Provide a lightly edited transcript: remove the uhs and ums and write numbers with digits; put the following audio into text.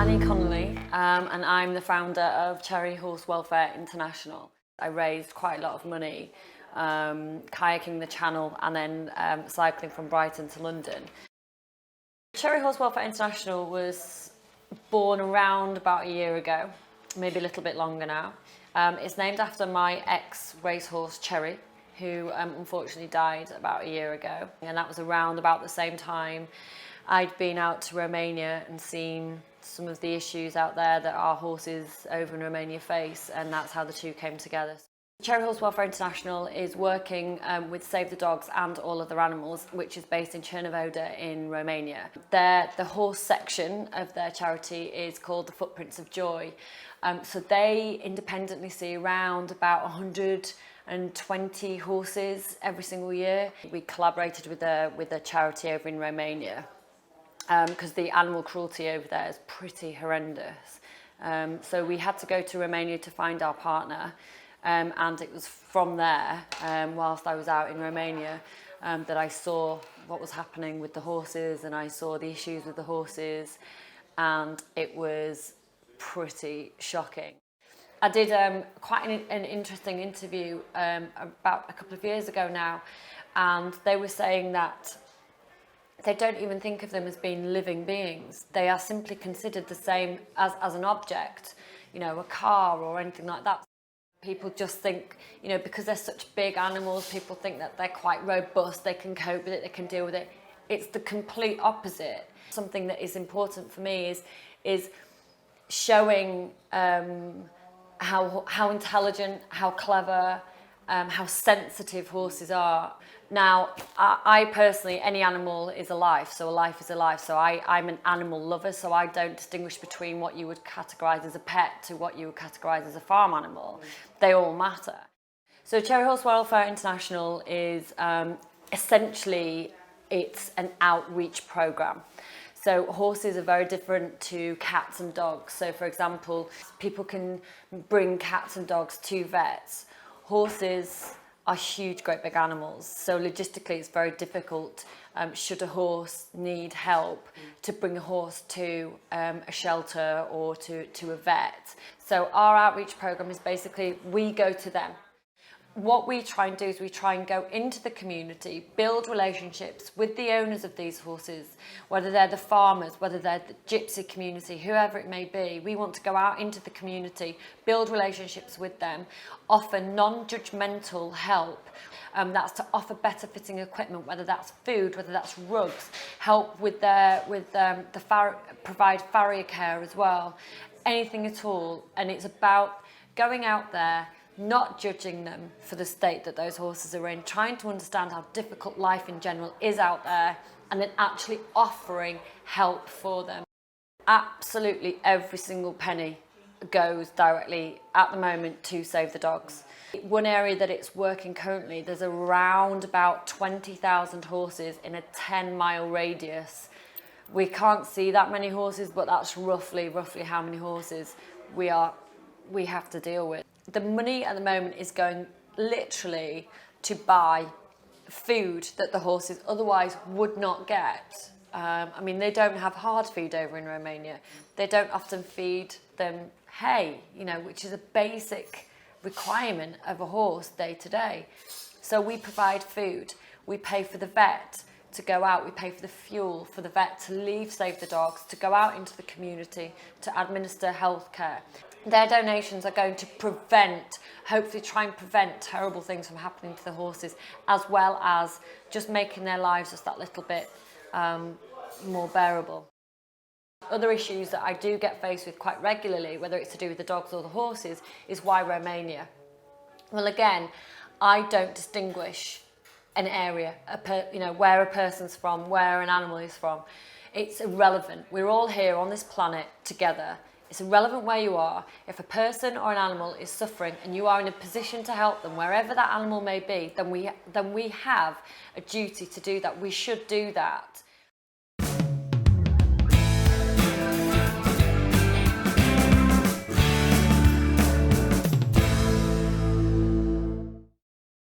Connolly, and I'm the founder of Cherry Horse Welfare International. I raised quite a lot of money kayaking the Channel and then cycling from Brighton to London. Cherry Horse Welfare International was born around about a year ago, maybe a little bit longer now. It's named after my ex-racehorse Cherry, who unfortunately died about a year ago, and that was around about the same time I'd been out to Romania and seen some of the issues out there that our horses over in Romania face, and that's how the two came together. Cherry Horse Welfare International is working with Save the Dogs and All Other Animals, which is based in Cernavodă in Romania. The horse section of their charity is called the Footprints of Joy. So they independently see around about 120 horses every single year. We collaborated with a charity over in Romania because the animal cruelty over there is pretty horrendous. So we had to go to Romania to find our partner. And it was from there, whilst I was out in Romania, that I saw what was happening with the horses, and I saw the issues with the horses, and it was pretty shocking. I did quite an interesting interview about a couple of years ago now, and they were saying that they don't even think of them as being living beings. They are simply considered the same as an object, you know, a car or anything like that. People just think, you know, because they're such big animals, people think that they're quite robust, they can cope with it, they can deal with it. It's the complete opposite. Something that is important for me is showing how intelligent, how clever, how sensitive horses are. Now, I personally, any animal is a life, so a life is a life. So I'm an animal lover, so I don't distinguish between what you would categorise as a pet to what you would categorise as a farm animal. They all matter. So Cherry Horse Welfare International is essentially, it's an outreach programme. So horses are very different to cats and dogs. So for example, people can bring cats and dogs to vets. Horses are huge, great big animals. So logistically, it's very difficult, should a horse need help, to bring a horse to a shelter or to a vet. So our outreach program is basically, we go to them. What we try and do is we try and go into the community, build relationships with the owners of these horses, whether they're the farmers, whether they're the gypsy community, whoever it may be. We want to go out into the community, build relationships with them, offer non-judgmental help. That's to offer better fitting equipment, whether that's food, whether that's rugs, help with provide farrier care as well, anything at all. And it's about going out there, not judging them for the state that those horses are in, trying to understand how difficult life in general is out there, and then actually offering help for them. Absolutely every single penny goes directly at the moment to Save the Dogs. One area that it's working currently, there's around about 20,000 horses in a 10-mile radius. We can't see that many horses, but that's roughly how many horses we have to deal with. The money at the moment is going literally to buy food that the horses otherwise would not get. I mean, they don't have hard feed over in Romania. They don't often feed them hay, you know, which is a basic requirement of a horse day to day. So we provide food. We pay for the vet to go out. We pay for the fuel for the vet to leave Save the Dogs, to go out into the community, to administer healthcare. Their donations are going to hopefully try and prevent terrible things from happening to the horses, as well as just making their lives just that little bit more bearable. Other issues that I do get faced with quite regularly, whether it's to do with the dogs or the horses, is why Romania? Well, again, I don't distinguish an area, where a person's from, where an animal is from. It's irrelevant. We're all here on this planet together. It's irrelevant where you are. If a person or an animal is suffering and you are in a position to help them, wherever that animal may be, then we have a duty to do that. We should do that.